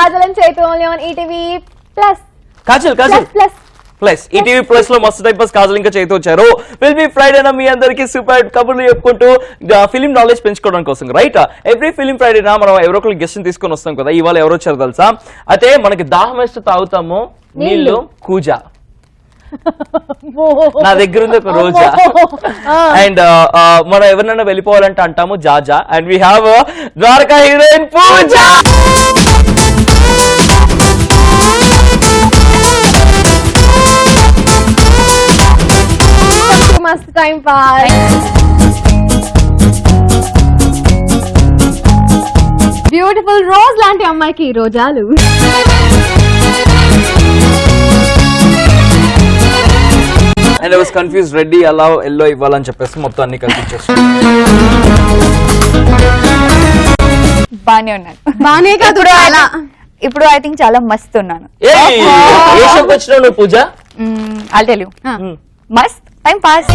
Kajal and Chetu only on ETV Plus. Kajal. Plus ETV plus లో మస్తు time pass Kajal ఇంకా చేతి వచ్చారు. విల్ బి ఫ్రైడే నా మీ అందరికి సూపర్ కబుర్లు చెప్పుకుంటూ ఫిలిం నాలెడ్జ్ పెంచుకోవడం కోసం రైట్. ఎవ్రీ ఫిలిం ఫ్రైడే నా మనం ఎవరో ఒకరు గెస్ట్ తీసుకొని వస్తాం కదా. ఇవాళ ఎవరు వచ్చారు తెలుసా? అయితే మనకి దాహం వేస్తే తాగుతాము నీళ్లు కూజా. నా దగ్గర ఉంది ఒక రోజా. అండ్ మనం ఎవరినైనా వెళ్ళిపోవాలంటే అంటాము జాజా. And we have Dwaraka heroine Pooja. మస్త్ టైం పాస్. బ్యూటిఫుల్ రోజ్ లాంటి అమ్మాయికి రోజాలు. అండ్ ఐ వాస్ కన్ఫ్యూజ్ రెడ్డి అలా ఎల్లో ఇవ్వాలని చెప్పేసి మొత్తం అన్ని కల్పించేసి బానే ఉన్నాను. బానే కాదు అలా. ఇప్పుడు ఐ థింక్ చాలా మస్తు ఉన్నాను. వచ్చినావు పూజ? I'll tell you. మస్త్ టైం పాస్.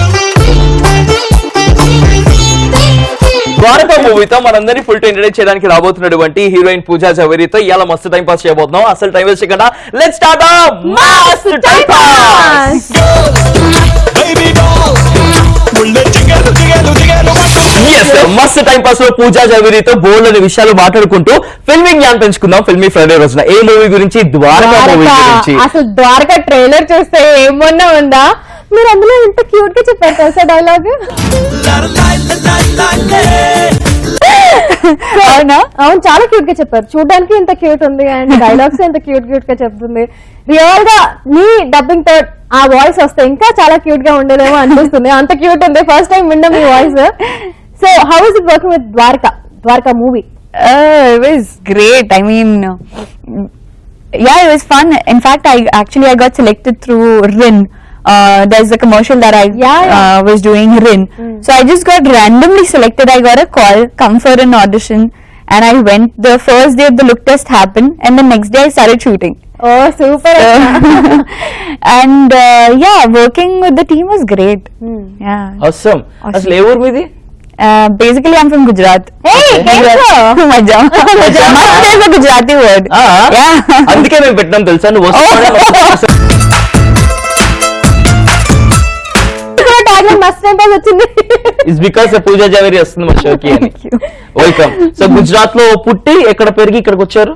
ద్వారకా మూవీతో మనందరినీ ఫుల్ ఎంటర్టైన్ చేయడానికి రాబోతున్నటువంటి హీరోయిన్ పూజా జవేరీతో ఇవాళ మస్తు టైం పాస్ చేయబోతున్నాం. అసలు టైం వేస్ట్ చేయకుండా లెట్స్ స్టార్ట్ మస్తు టైం పాస్. మస్తు టైం పాస్ లో పూజా జవేరీతో బోల్డ్ అనే విషయాలు మాట్లాడుకుంటూ ఫిల్మింగ్ జ్ఞానం పెంచుకుందాం. ఫిల్మీ ఫ్రైడే రోజున ఏ మూవీ గురించి? ద్వారకా మూవీ గురించి. అసలు ద్వారకా ట్రైలర్ చూస్తే ఏమన్నా ఉందా? మీరు అందులో ఎంత క్యూట్ గా చెప్పారు తెలుసా డైలాగ్? అవును, చాలా క్యూట్ గా చెప్పారు. చూడడానికి ఎంత క్యూట్ ఉంది అండ్ డైలాగ్స్ ఎంత క్యూట్ గా చెప్తుంది. రియల్ గా మీ డబ్బింగ్ తో ఆ వాయిస్ వస్తే ఇంకా చాలా క్యూట్ గా ఉండేదేమో అనిపిస్తుంది. అంత క్యూట్ ఉంది. ఫస్ట్ టైం విన్నాం మీ voice. So how is it working with Dwaraka movie? It was great. I mean, yeah, it was fun. In fact, I got selected through RIN. There's a commercial that I was doing RIN. So I just got randomly selected. I got a call, come for an audition, and I went. The first day of the look test happened, and the next day I started shooting. Oh, super! And yeah, working with the team was great. Yeah, awesome. Asle e ఊరు మీది? Basically I'm from Gujarat. Hey, Maja. Maja is a Gujarati word. Yeah. అందుకే మేము పెట్టినాం తెలుసా. నువ్వు it's because పూజా జవేరీ వస్తుంది మా షోకి అని. వెల్కమ్. సో గుజరాత్ లో పుట్టి ఎక్కడ పెరిగి ఇక్కడికి వచ్చారు?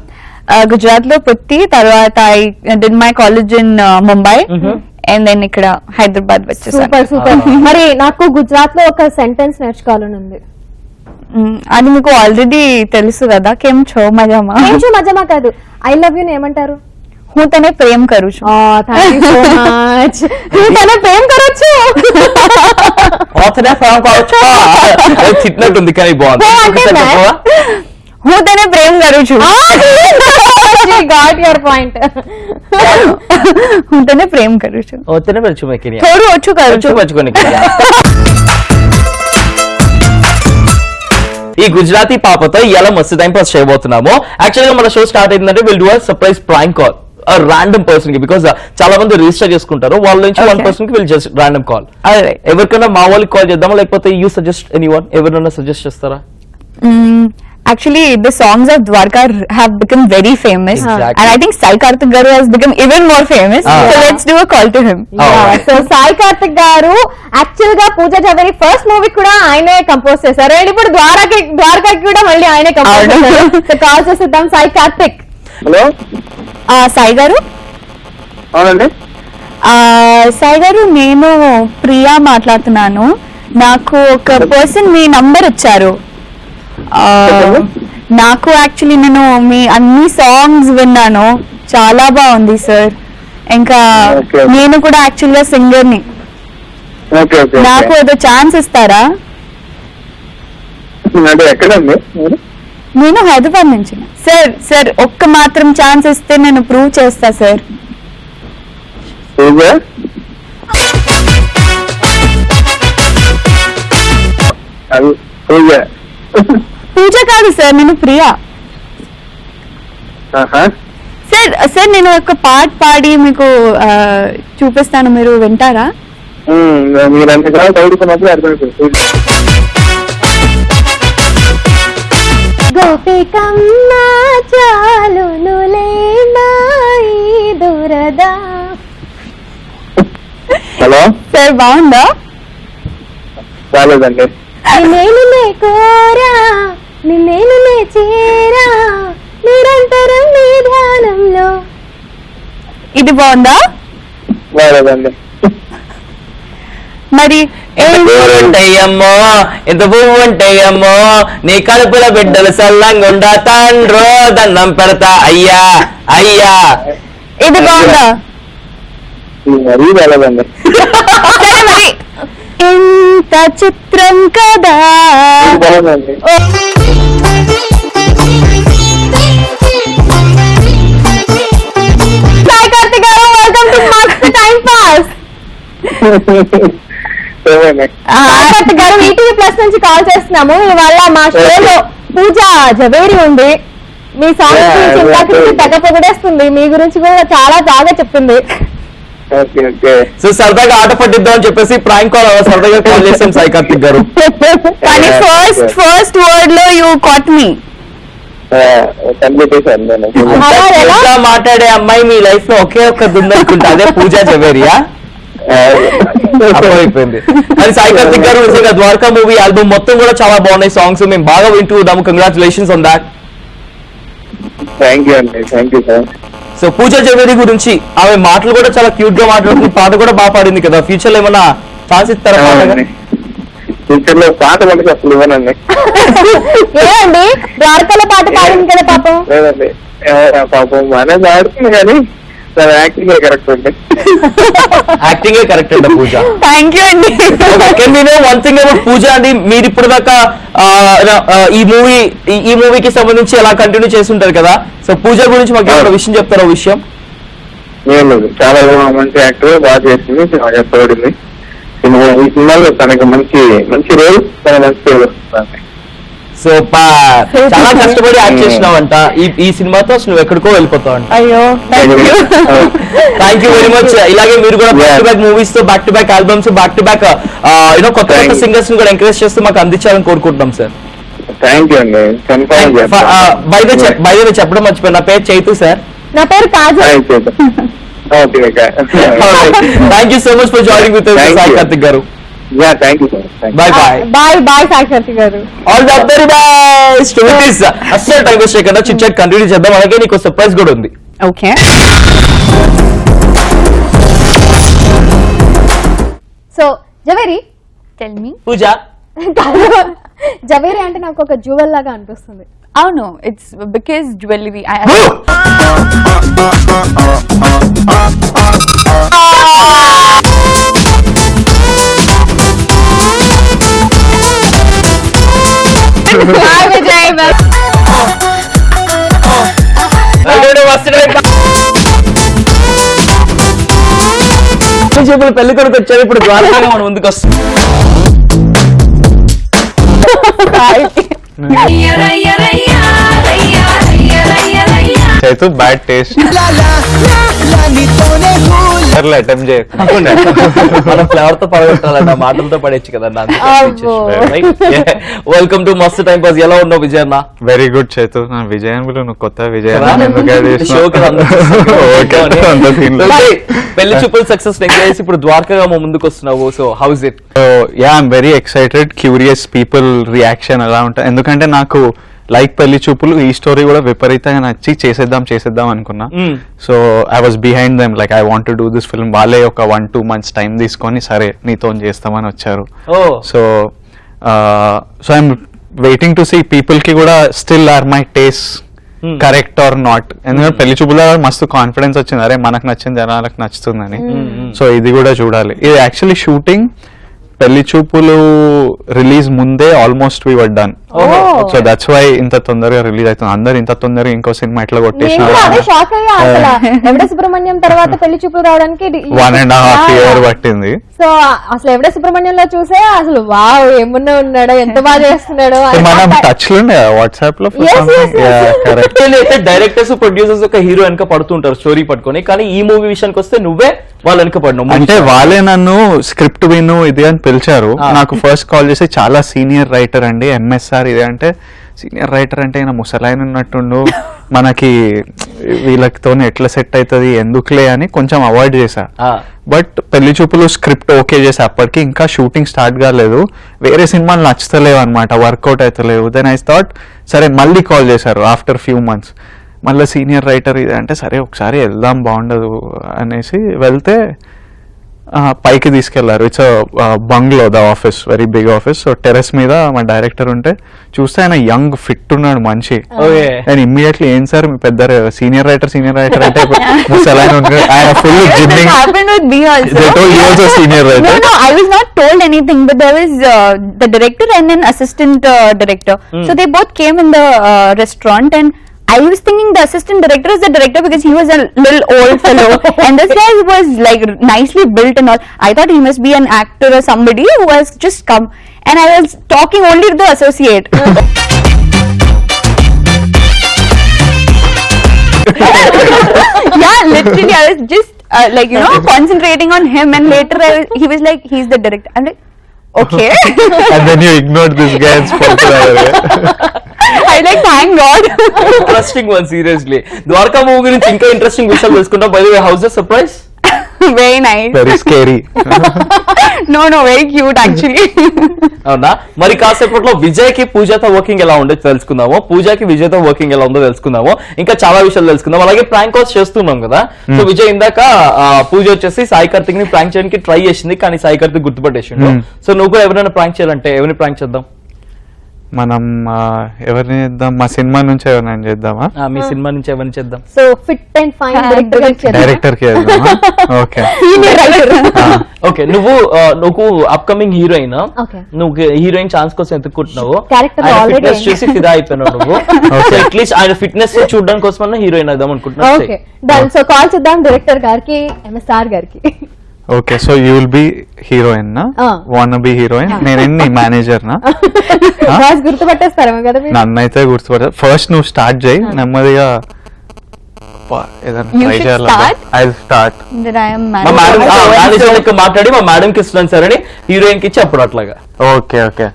గుజరాత్ లో పుట్టి తర్వాత I did my college in Mumbai and then ఇక్కడ హైదరాబాద్ వచ్చేసాను. సూపర్. మరి నాకు గుజరాత్ లో ఒక సెంటెన్స్ నేర్చుకోవాలని ఉంది. అది మీకు ఆల్రెడీ తెలుసు కదా. కేమ్ ఛో మజామా. మజామా కాదు, ఐ లవ్ యూ ఏమంటారు? હું તને પ્રેમ કરું છું. Thank you so much. હું તને પ્રેમ કરું છું. ఓతనే ప్రేమ కావచ్చు. చిట్నట్టుంది కానీ బాగుంది. હું તને પ્રેમ કરું છું. You got your point. હું તને પ્રેમ કરું છું. ఓతనే పరిచయం ఎక్కడి? થોડું ઓછું કરું છું. పచ్చుకొని ఈ గుజరాతీ పాపతో ఇలా మస్తు టైం పాస్ చేయబోతున్నాము. యాక్చువల్ గా మన షో స్టార్ట్ అయిందంటే will do a surprise prank call random person కి. బికాస్ చాలా మంది రిజిస్టర్ చేసుకుంటారు. వాళ్ళ నుంచి వన్ పర్సన్ కి విల్ జస్ట్ ర్యాండమ్ కాల్. ఎవరికైనా మా వాళ్ళకి కాల్ చేద్దామా లేకపోతే యూ సజెస్ట్ ఎనీవన్? ఎవరినైనా సజెస్ట్ చేస్తారా? Actually, the songs of Dwarka have become very famous. Exactly. And I think Sai Karthik Garu has become even more famous. So let's do a call to him. So Sai Karthik Garu actual ga Pooja Jhaveri first movie kuda ayane compose chesaru and ipudu Dwarka ki kuda malli ayane compose chesaru. So call chesidam Sai Karthik. Hello. Sai Garu? అవునండి. సాయి గారు, నేను ప్రియా మాట్లాడుతున్నాను. నాకు ఒక person మీ number ఇచ్చారు. నాకు actually నేను మీ అన్ని సాంగ్స్ విన్నాను, చాలా బాగుంది సార్. ఇంకా నేను కూడా యాక్చువల్ గా సింగర్ ని. నాకు ఏదో ఛాన్స్ ఇస్తారా? నేను హైదరాబాద్ నుంచి. సార్ ఒక్క మాత్రం ఛాన్స్ ఇస్తే నేను ప్రూవ్ చేస్తా సార్. పూజ కాదు సార్, నేను ప్రియా. సార్ నేను ఒక పాట పాడి మీకు చూపిస్తాను, మీరు వింటారా? గోపికమ్మ చాలునులే సార్ బాగుందా? రాలేదండి. నిన్నే కోరా నిన్నే చేరా నిరంతరం నీ ధ్యానంలో. ఇది బాగుందా? రాలేదండి. మరి ఉంటాయమ్మో ఎంత పువ్వు ఉంటాయమ్మో నీ కడుపుల బిడ్డలు సల్లంగుండా తండ్రో దండం పెడతా అయ్యా అయ్యా. ఇది బాగుందా? మరీ రాలేదండి. సరే మరి ఇంత చిత్రం కదా. బాగుందండి. సాయి కార్తిక్ గారు, వెల్కమ్ టు మాకు టైం పాస్. సాయి కార్తిక్ గారు, ఈటీవీ ప్లస్ నుంచి కాల్ చేస్తున్నాము. ఇవాళ మా షోలో పూజ జవేరి ఉంది. మీ సాంగ్ గురించి ఇందాక తెగ పొగిడేస్తుంది, మీ గురించి కూడా చాలా బాగా చెప్తుంది. సో సరదాగా ఆట పట్టిద్దాం అని చెప్పేసి ప్రాంక్ కాల్ సరదాగా కాల్ చేసాం సాయి కార్తిక్ గారు. కానీ ఫస్ట్ వర్డ్ లో యూ కాట్ మీ. ఇంకా మాట్లాడే అమ్మాయి మీ లైఫ్ లో ఒకే ఒక్కది ఉందనుకుంటా, అదే పూజా జవేరియా. అర్థమైపోయింది. కానీ సాయి కార్తిక్ గారు నిజంగా ద్వారకా మూవీ ఆల్బమ్ మొత్తం కూడా చాలా బాగున్నాయి సాంగ్స్, మేము బాగా వింటూ ఉన్నాము. Congratulations on that. Thank you అండి. Thank you sir. So Pooja Jhaveri గురించి ఆమె మాటలు కూడా చాలా క్యూట్ గా మాట్లాడుతుంది, పాట కూడా బాగా పాడింది కదా. ఫ్యూచర్ లో ఏమన్నా ఛాన్స్ ఇస్తారా పాటగా? ఫ్యూచర్ లో పాట మనకి అసలు ఇవ్వనండి. ఏమండి ద్వారకాలో పాట పాడింది కదా పాపం. లేదండి, పాపం అనేది ఆడుతుంది కానీ తన యాక్టింగ్ కరెక్ట్ అండి. యాక్టింగే కరెక్ట్ అండి పూజ. థ్యాంక్ యూ అండి. వన్ థింగ్ అబౌట్ పూజ అండి, మీరు ఇప్పుడు దాకా ఈ మూవీకి సంబంధించి ఎలా కంటిన్యూ చేస్తుంటారు కదా, సో పూజ గురించి మాకు ఏమైనా విషయం చెప్తారా? విషయం ఏం లేదు, చాలా మంచి యాక్టర్, బాగా చేసింది, చాలా కష్టపడింది. ఈ సినిమాలో తనకి మంచి మంచి రోల్, తన మంచి పేరు వస్తుంది. సో చాలా కష్టపడి యాక్ట్ చేసినావంట. ఈ సినిమాతో అసలు నువ్వు ఎక్కడికో వెళ్ళిపోతావు అంట. అయ్యో థ్యాంక్ యూ వెరీ మచ్. ఇలాగే మీరు కూడా బ్యాక్ టు బ్యాక్ మూవీస్ తో, back to back albums, back to back కొత్త కొత్త సింగర్స్ ని కూడా ఎంకరేజ్ చేస్తూ మాకు అందించాలని కోరుకుంటున్నాం సార్. థ్యాంక్ యూ అండి. బై ద చెప్పడం మర్చిపోయాను, నా పేరు చైతు సార్. నా పేరు Kajal. Thank you so much for joining with Sai Karthik garu. Thank you sir. Bye bye. Bye bye Sai Karthik garu. All the very best. అస్సలు టైం వేస్ట్ చేయకుండా చిట్ చాట్ కంటిన్యూ చేద్దాం. అలాగే నీకు సర్ప్రైజ్ కూడా ఉంది. Okay. So Javeri, tell me. Pooja Javeri అంటే నాకు ఒక జ్యువెల్ లాగా అనిపిస్తుంది. అవును, ఇట్స్ బికాజ్ జ్యువెలరీ. ఇప్పుడు పెళ్లి కొడుకు వచ్చారు, ఇప్పుడు ద్వారకాగా మన ముందుకు వస్తుంది. చైతు బ్యాడ్ టేస్ట్ అటెంప్ట్ చేయకు. మన ఫ్లేవర్ తో పడగొట్టాలంట, మాటలతో పడేచ్చు కదా. వెల్కమ్ టు మస్తు టైం పాస్. ఎలా ఉన్నావు విజయ్ అన్న? Very good Chaitu. నా విజయన్ కూడా నువ్వు కొత్త విజయ్ పెళ్లి చూపులు సక్సెస్ చేసి ఇప్పుడు ద్వారకాగా ముందుకు వస్తున్నావు. So how is it? Yeah, I'm very excited, curious people reaction ఎలా ఉంటుంది. ఎందుకంటే నాకు లైక్ పెళ్లి చూపులు ఈ స్టోరీ కూడా విపరీతంగా నచ్చి చేసేద్దాం అనుకున్నా. So I was behind them, like I want to do this film. వాళ్ళే ఒక 1-2 months టైం తీసుకొని సరే నీతో చేస్తామని వచ్చారు. So I'm waiting to see people కి కూడా still are my taste correct or not. ఎందుకంటే పెళ్లి చూపులో మస్తు కాన్ఫిడెన్స్ వచ్చింది, అరే మనకు నచ్చింది జనాలకు నచ్చుతుందని. సో ఇది కూడా చూడాలి. ఇది యాక్చువల్లీ షూటింగ్ పెళ్లి చూపులు రిలీజ్ ముందే almost we were done. So that's why ఇంత తొందరగా రిలీజ్ అవుతుంది. అందరు ఇంత తొందరగా ఇంకో సినిమా ఇట్లా కొట్టేసినారు. షాక్ అయ్యా అసలు. ఎవడ సుబ్రహ్మణ్యం తర్వాత పెళ్లి చూపులు రావడానికి 1.5 years పట్టింది. సో అసలు ఎవడ సుబ్రహ్మణ్యంలో చూసే అసలు వావ్ ఏమున్నా ఉన్నాడో, ఎంత బాగా చేస్తున్నాడో. మనం టచ్ లో ఉండే వాట్సాప్ లో. డైరెక్టర్స్ ప్రొడ్యూసర్స్ ఒక హీరో వెనక పడుతుంటారు స్టోరీ పట్టుకొని, కానీ ఈ మూవీ విషయానికి వస్తే నువ్వే వాళ్ళ వెనక పడినావు. అంటే వాళ్ళే నన్ను స్క్రిప్ట్ విను ఇది అని పిలిచారు. నాకు ఫస్ట్ కాల్ చేసి చాలా సీనియర్ రైటర్ అండి, ఎంఎస్ఆర్ ఇది అంటే. సీనియర్ రైటర్ అంటే ఆయన ముసలాయన ఉన్నట్టుండు, మనకి వీళ్ళతో ఎట్లా సెట్ అవుతుంది ఎందుకులే అని కొంచెం అవాయిడ్ చేశా. బట్ పెళ్లి చూపులు స్క్రిప్ట్ ఓకే చేసా, అప్పటికి ఇంకా షూటింగ్ స్టార్ట్ కాలేదు, వేరే సినిమాలు నచ్చుతలేవు అనమాట, వర్కౌట్ అవుతలేవు. దెన్ ఐ థాట్ సరే మళ్ళీ కాల్ చేశారు ఆఫ్టర్ ఫ్యూ మంత్స్, మళ్ళీ సీనియర్ రైటర్ ఇది అంటే సరే ఒకసారి వెళ్దాం బాగుండదు అనేసి వెళ్తే పైకి తీసుకెళ్లారు. It's bungalow the office, very big office. So terrace మీద మా డైరెక్టర్ ఉంటే చూస్తే ఆయన యంగ్ ఫిట్ ఉన్నాడు మనిషి. నేను ఇమ్మీడియట్లీ ఏం సార్ మీ పెద్ద సీనియర్ రైటర్ అంటే ఆయన full gymming. happened with me also. Senior writer. No, I was not told anything, but there was the director and an assistant director. So they both came in the restaurant, and I was thinking the assistant director is the director because he was a little old fellow, and this guy was like nicely built and all. I thought he must be an actor or somebody who has just come, and I was talking only to the associate. Yeah, literally, I was just like concentrating on him, and later he was like, he's the director. I'm like, okay. And then you ignored this guy and spoke to the other guy. I like, thank God. Interesting one, seriously. Dwaraka movie గురించి ఇంకా interesting విషయాలు తెలుసుకుంటాం. By the way, how's the surprise? Very nice. Very scary. No, very cute actually. అవునా? మరి కాసేపట్లో విజయ్ కి పూజతో working ఎలా ఉండేది తెలుసుకుందాము, పూజకి విజయ్తో వర్కింగ్ ఎలా ఉందో తెలుసుకుందాము, ఇంకా చాలా విషయాలు తెలుసుకుందాం. అలాగే ప్రాంక్ కాల్స్ చేస్తున్నాం కదా. సో విజయ్ ఇందాక పూజ వచ్చేసి సాయి కార్తిక్ ని ప్రాంక్ చేయడానికి ట్రై చేసింది, కానీ సాయి కార్తిక్ గుర్తుపట్టేసిండు. సో నువ్వు కూడా ఎవరైనా ప్రాంక్ చేయాలంటే ఎవరిని ప్రాంక్ చేద్దాం? మనం ఎవరిని చేద్దాం? మా సినిమా నుంచి ఎవరిని చేద్దామా? మీ సినిమా నుంచి ఎవరిని చేద్దాం? So fit and fine director కి చేద్దామా? Okay okay. నువ్వు అప్కమింగ్ హీరోయిన్, నువ్వు హీరోయిన్ ఛాన్స్ కోసం ఎత్తుకుంటున్నావు, ఫిట్నెస్ చూసి ఫిదా అయిపోయినావు నువ్వు. అట్లీస్ట్ ఆయన ఫిట్నెస్ చూడడం కోసం హీరోయిన్ అవుదాం అనుకుంటున్నావు. సో కాల్ చేద్దాం డైరెక్టర్ గారికి, ఎంఎస్ఆర్ గారికి. Okay, so you will be heroine నా? వాన్ బి హీరోయిన్, నేనేంటి మేనేజర్ నా? గుర్తుపట్టేస్తారేమో కదా నన్ను అయితే గుర్తుపడతా. ఫస్ట్ నువ్వు స్టార్ట్ చేయి, నెమ్మదిగా మాట్లాడి మా మేడం కి ఇస్తున్నాను సార్ అని హీరోయిన్ కి ఇచ్చి అప్పుడు అట్లాగా. Okay okay.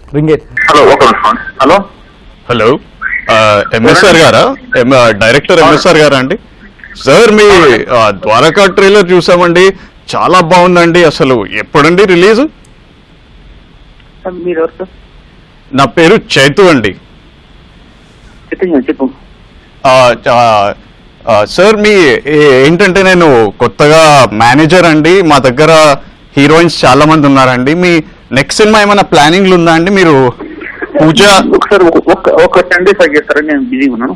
Hello hello, MSR గారా? డైరెక్టర్ ఎంఎస్ఆర్ గారా అండి? సార్ మీ ద్వారకా ట్రైలర్ చూసామండి, చాలా బాగుందండి. అసలు ఎప్పుడండి రిలీజ్? నా పేరు చైతు అండి. చెప్పు. సార్ మీ ఏంటంటే నేను కొత్తగా మేనేజర్ అండి, మా దగ్గర హీరోయిన్స్ చాలా మంది ఉన్నారండి. మీ నెక్స్ట్ సినిమా ఏమైనా ప్లానింగ్లు ఉందా అండి? మీరు పూజ ఒక 10 days ఆగేస్తారా? నేను బిజీ ఉన్నాను.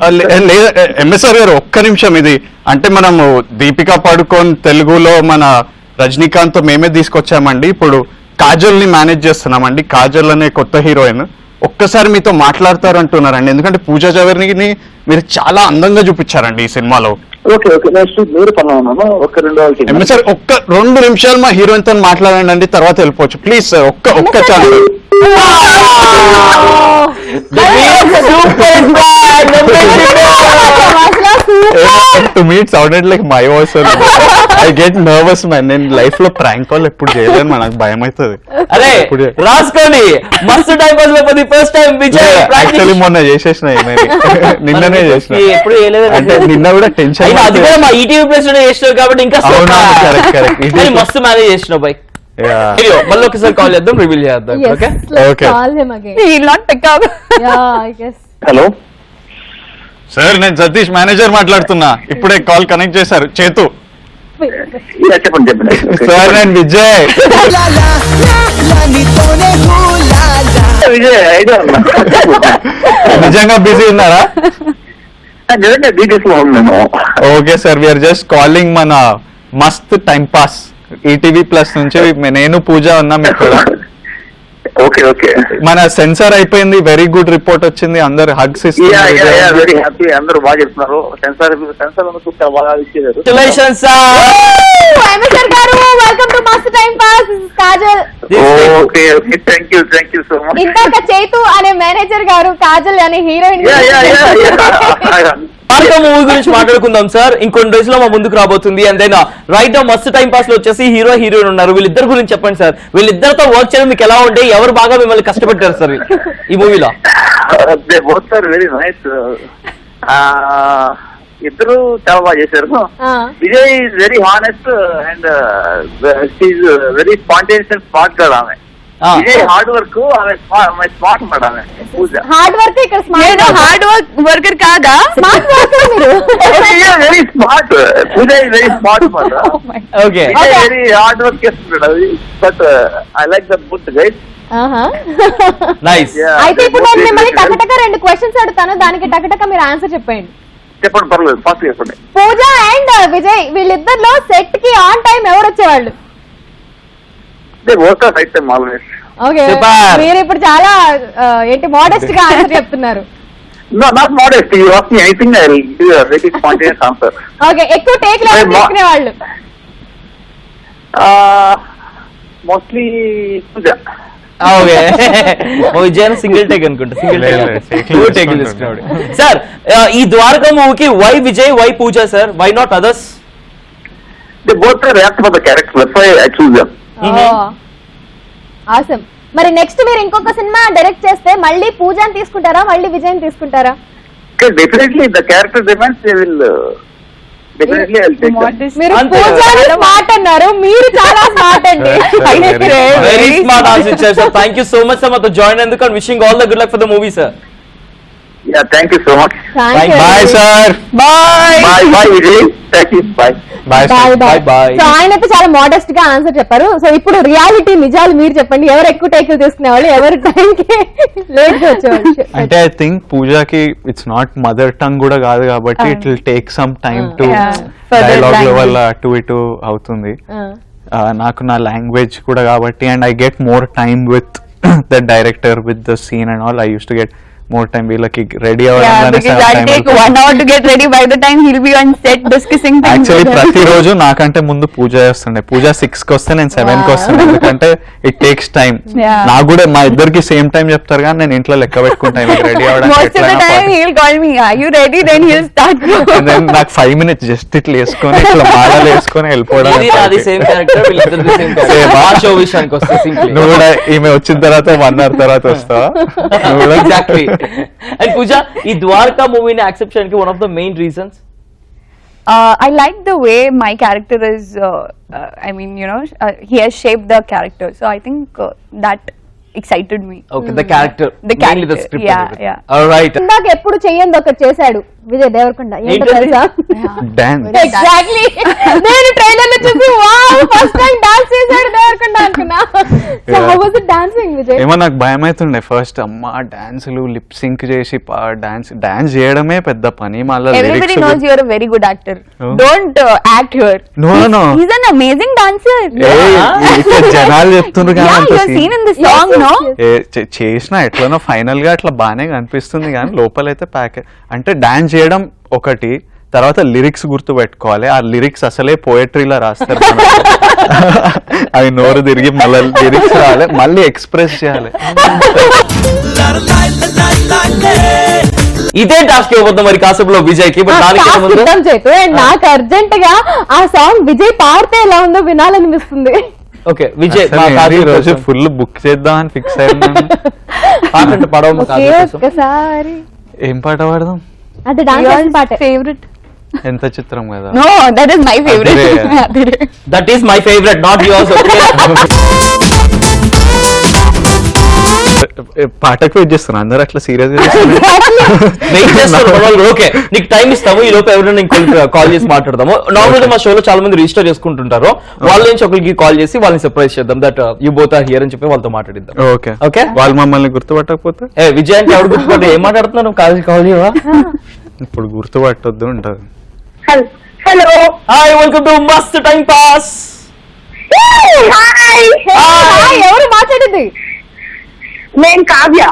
లేదా ఎంఎస్ఆర్ గారు ఒక్క నిమిషం, ఇది అంటే మనము దీపికా పడుకోన్ తెలుగులో మన రజనీకాంత్ తో మేమే తీసుకొచ్చామండి. ఇప్పుడు కాజల్ ని మేనేజ్ చేస్తున్నామండి. కాజల్ అనే కొత్త హీరోయిన్ ఒక్కసారి మీతో మాట్లాడతారు అంటున్నారండి, ఎందుకంటే పూజా జవర్ని మీరు చాలా అందంగా చూపించారండి ఈ సినిమాలో. ఓకే ఓకే, మీరు పనులు ఒక 2 ఎంఎస్ఆర్ ఒక్క 2 నిమిషాలు మా హీరోయిన్ తో మాట్లాడండి అండి, తర్వాత వెళ్ళిపోవచ్చు ప్లీజ్ సార్. ఒక్క chance. To me it sounded like my voice. I get nervous man. నేను లైఫ్ లో ప్రాంక్ కాల్ ఎప్పుడు చేయలేను, నాకు భయం అవుతుంది. అరే రాసుకోండి, మస్తు టైం పాస్ లో ఫస్ట్ టైం విజయ్ యాక్చువల్లీ మొన్న చేసేసిన, నిన్ననే చేసిన. ఎప్పుడు చేయలేదు అంటే నిన్న కూడా టెన్షన్. అది కూడా మా ఈటీవీ ప్లస్ లో చేసినావు కాబట్టి ఇంకా మస్తు మేనేజ్ చేసినావు బై. మళ్ళీ ఒకసారి కాల్ చేద్దాం, రివీల్ చేద్దాం. ఓకే హలో సార్, నేను సతీష్ మేనేజర్ మాట్లాడుతున్నా, ఇప్పుడే కాల్ కనెక్ట్ చేశారు. చేతు చెప్పండి చెప్పండి సార్, నేను విజయ్. విజయ్ ఐడియా నిజంగా బిజీ ఉన్నారా? నిజంగా డీటెయిల్స్ లో ఉన్నాను. Okay sir, we're just calling మన మస్త్ టైం పాస్ ఈటీవీ ప్లస్ నుంచి. నేను పూజ ఉన్నాం ఇక్కడ. ఓకే ఓకే, మన సెన్సార్ అయిపోయింది, వెరీ గుడ్ రిపోర్ట్ వచ్చింది, అందరు హగ్స్ ఇస్తున్నారు, వెరీ హ్యాపీ, అందరూ బాగా చెప్తున్నారు. సెన్సార్ బాగా ఇచ్చేసారు. Okay okay, thank you so much. ఇందాక చైతు అనే మేనేజర్ గారు, కాజల్ అనే హీరోయిన్. మూవీ గురించి మాట్లాడుకుందాం సార్. ఇంకొన్ని రోజుల్లో మా ముందుకు రాబోతుంది. అండ్ దెన్ రైట్ నౌ మస్త్ టైం పాస్ లో వచ్చేసి హీరో హీరోయిన్ ఉన్నారు. వీళ్ళిద్దరు గురించి చెప్పండి సార్. వీళ్ళిద్దరితో వర్క్ చేయడం మీకు ఎలా ఉండే, ఎవరు బాగా మిమ్మల్ని కష్టపెట్టారు సార్ ఈ మూవీలో? Very nice. ఇద్దరు చాలా బాగా చేశారు. Vijay is very honest and she's very spontaneous and smart girl ఆమె. విజయ్ హార్డ్ వర్క్, ఆమె స్మార్ట్ మాట. ఆమె పూజ హార్డ్ వర్క్, ఇక్కడ నేను హార్డ్ వర్కర్ కాదా? స్మార్ట్ వర్క్ మీరు. Very smart. Pooja is very smart మాట. ఓకే, వెరీ హార్డ్ వర్క్ చేస్తున్నాడు అది. But I like the both guys. Nice. అయితే ఇప్పుడు నేను మిమ్మల్ని టకటక 2 క్వశ్చన్స్ అడుగుతాను, దానికి టకటక మీరు ఆన్సర్ చెప్పండి. చెప్పండి, పర్లేదు, ఫాస్ట్ చెప్పండి. పూజ అండ్ విజయ్ వీళ్ళిద్దరిలో సెట్ కి ఆన్ టైం ఎవరు వచ్చేవాళ్ళు? Work right time always. Okay, Super. మీరు ఇప్పుడు చాలా ఏంటి మోడెస్ట్ గా ఆన్సర్ చెప్తున్నారు. No, not modest. You ask me anything, I will give you a very spontaneous answer. Okay, ఎక్కువ టేక్ లెవెల్ తీసుకునే వాళ్ళు? Mostly Pooja. Okay, Vijay single take అనుకుంటా. సింగిల్ టేక్ తీసుకున్నాడు. సార్, ఈ ద్వారకా మూవీకి why Vijay, why Pooja sir? Why not others? They both are apt for the character. That's why I choose them. Awesome. మరి next మీరు ఇంకొక సినిమా డైరెక్ట్ చేస్తే మళ్ళీ పూజని తీసుకుంటారా, మళ్ళీ విజయ్ తీసుకుంటారా? Definitely the character demands, they will definitely I'll take them. మీరు అంతే పూజని స్మార్ట్ అన్నారు, మీరు చాలా స్మార్ట్ అండి. వెరీ స్మార్ట్ ఆన్సర్ ఇచ్చారు sir. Thank you so much sir మాతో జాయిన్ అందుకు. And wishing all the good luck for the movie sir. Yeah, thank you so much. Bye sir. Bye Vijay. Thank you. Bye. Bye bye sir. Bye. Bye. So ఆయన అయితే చాలా modest గా answer చెప్పారు. So ఇప్పుడు reality నిజాలు మీరు చెప్పండి, ఎవరు ఎక్కువ టేకులు తీసుకునేవాళ్ళు, ఎవరు టైం కి లేట్ గా వచ్చేవాళ్ళు? అంటే ఐ థింక్ పూజకి ఇట్స్ నాట్ మదర్ టంగ్ కూడా కాదు కాబట్టి it will take some time to dialogue లో వల్ల అటు ఇటు అవుతుంది. నాకు నా లాంగ్వేజ్ కూడా కాబట్టి and I get more time with the director with the scene and all. I use to get more time. వీళ్ళకి ready because I'll take 1 hour to get ready. By the time he'll be on set discussing things. Actually ప్రతిరోజు నాకంటే ముందు పూజ చేస్తుండే. పూజ 6 కి వస్తే నేను 7 కి వస్తాను, ఎందుకంటే ఇట్ టేక్స్ టైం. నాకు కూడా మా ఇద్దరికి సేమ్ టైం చెప్తారు కానీ నేను ఇంట్లో లెక్క పెట్టుకుంటాను ready Most of the time he'll call me, are you ready? Then he'll start. నాకు 5 minutes జస్ట్ ఇట్లా వేసుకొని ఇట్లా మాలలు వేసుకొని వెళ్ళిపోవడం. అది సేమ్ క్యారెక్టర్, వీళ్ళిద్దరిది సేమ్ క్యారెక్టర్. ఆ షో విషయానికి వస్తే సింపుల్. నువ్వు కూడా ఈమె వచ్చిన తర్వాత 1 hour తర్వాత వస్తావా? ఎగ్జాక్ట్లీ. అండ్ పూజ, ఈ ద్వారకా మూవీని యాక్సెప్ట్ చేయడానికి one of the main reasons? I like the way my character is, I mean, you know, he has shaped the character. So I think that excited me. Okay, the character. The character. Mainly the script. Yeah. All right. ఇందాక ఎప్పుడు చెయ్యంది ఒకటి చేశాడు విజయ్ దేవరకొండ. ఏంటో తెలుసా? Dance. Exactly. నేను trailer లో చూసి wow first time dance చేశాడు దేవరకొండ అనుకున్నా. So how was it dancing Vijay? ఏమో నాకు భయం అవుతుండే ఫస్ట్. అమ్మ డాన్సులు లిప్ సింక్ చేసి డాన్స్ చేయడమే పెద్ద పని. మళ్ళీ Everybody knows you're a very good actor. Don't act here. No. He's an amazing dancer. జనాలు చెప్తున్నారు Yeah, కానీ you're seen in the song, no? చేసిన ఎట్లనో ఫైనల్ గా అట్లా బానే కనిపిస్తుంది కానీ లోపలైతే ప్యాక్. అంటే డాన్స్ చేయడం ఒకటి, తర్వాత లిరిక్స్ గుర్తు పెట్టుకోవాలి. ఆ లిరిక్స్ అసలే పోయట్రీలా రాస్తారు అవి నోరు తిరిగి మళ్ళీ లిరిక్స్ రావాలి, మళ్ళీ ఎక్స్ప్రెస్ చేయాలి. ఇదే టాస్క్ ఇవ్వబోతుంది మరి కాసేపులో విజయ్ కి. నాకు అర్జెంట్ గా ఆ సాంగ్ విజయ్ పాడితే ఎలా ఉందో వినాలనిపిస్తుంది. ఓకే విజయ్, రోజు ఫుల్ బుక్ చేద్దాం అని ఫిక్స్ అయ్యాను. పాట పడవ ఒక్కసారి ఏం పాట పాడదాం? అంటే డాన్స్ పాట Favorite? ఎంత చిత్రం కదా. No, that is my favorite. That is my favourite, not yours. పాటకు వెయిట్ చేస్తున్నా, అందరు అట్లా సీరియస్ గా వెయిట్ చేస్తారు. ఓకే, నీకు టైం ఇస్తాము. ఈ లోపు ఎవరైనా ఇంకొకరికి కాల్ చేసి మాట్లాడదాము. నార్మల్ గా మా షోలో చాలా మంది రిజిస్టర్ చేసుకుంటుంటారు. వాళ్ళ నుంచి ఒకరికి కాల్ చేసి వాళ్ళని సర్ప్రైజ్ చేద్దాం. That you both are here అని చెప్పి వాళ్ళతో మాట్లాడిద్దాం. ఓకే ఓకే, వాళ్ళు మమ్మల్ని గుర్తుపట్టకపోతే విజయ్ అంటే ఎవరు గుర్తుపట్టి ఏం మాట్లాడుతున్నాను? కాల్ చేయవా? ఇప్పుడు గుర్తుపట్టొద్దు ఉంటది. హలో, హాయ్, వెల్కమ్ టు మస్త్ టైం పాస్. ఎవరు మాట్లాడింది? నేను కావ్య.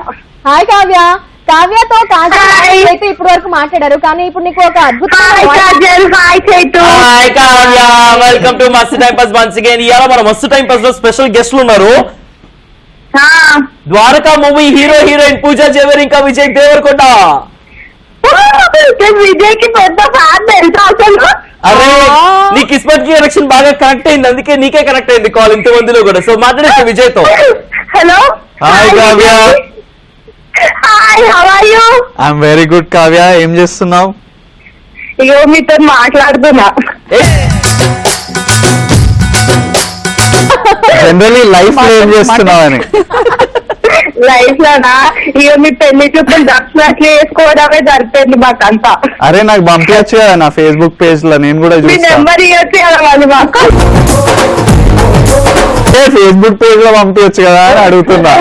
హాయ్ కావ్య. కావ్యతో కాజల్ అయితే ఇప్పటి వరకు మాట్లాడారు, కానీ ఇప్పుడు నీకు ఒక అద్భుతమైన హాయ్ కావ్య, వెల్కమ్ టు మస్త్ టైం పాస్ వన్స్ అగైన్. ఇవాళ మన మస్త్ టైం పాస్ లో స్పెషల్ గెస్ట్లు ఉన్నారు. ద్వారకా మూవీ హీరో హీరోయిన్ పూజా జేవర్ ఇంకా విజయ్ దేవరకొండ. విజయ్కి పెద్ద ఫ్యాన్ తెలుసా అసలు? అరే, నీ కిస్మత్ కి ఎలక్షన్ బాగా కనెక్ట్ అయింది, అందుకే నీకే కనెక్ట్ అయింది కాల్ ఇంత మందిలో కూడా. సో మాట్లాడేస్తా విజయ్ తో. Hello, hi Kavya. Hi, how are you? I'm very good Kavya. ఏం చేస్తున్నావు? ఇగో మీతో మాట్లాడుతున్నా. జనరలీ లైఫ్ లో ఏం చేస్తున్నావని. లైఫ్ లోనా ఇక మీ పెళ్లి చూపులు దక్షిణాట్లు వేసుకోవడమే సరిపోయింది మాకంతా. అరే నాకు పంపించచ్చు కదా నా ఫేస్బుక్ పేజ్ లో, నేను కూడా మీ చూస్తా. నెంబర్ ఇవ్వచ్చు కదా వాళ్ళు మాకు. ఫేస్బుక్ పేజ్ లో పంపించచ్చు కదా అని అడుగుతున్నా.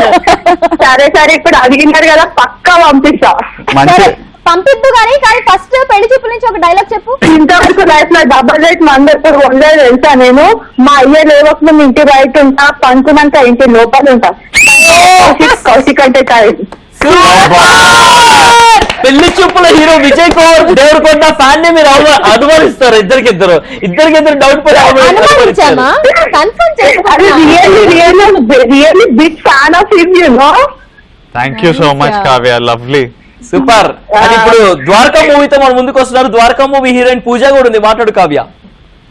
సరే సరే ఇప్పుడు అడిగినారు కదా పక్కా పంపిస్తా. మంచి పంపిద్దు కానీ ఫస్ట్ పెళ్లి చూపుల నుంచి ఒక డైలాగ్ చెప్పు. ఇంతవరకు లైఫ్ లో డబల్ రేట్ మంది ఎప్పుడు ఉండలేదు తెలుసా నేను. మా అయ్య లేవకుండా ఇంటి బయట ఉంటా, పంచున్నాక ఇంటి లోపల ఉంటా. కౌశిక్ అంటే కాదు. పెళ్లి చూపుల హీరో విజయ్ కుమార్ దేవరకొండ ఫ్యాన్ ని మీరు అనుమానిస్తారు. ఇద్దరికిద్దరు డౌట్ పడి అనుమానించామా? కన్ఫర్మ్ అది really big fan of him you know. Thank you so much Kavya, lovely. Super. అని ఇప్పుడు ద్వారకా మూవీతో మన ముందుకు వస్తున్నారు. ద్వారకా మూవీ హీరోయిన్ పూజ కూడా ఉంది. మాట్లాడు కావ్య.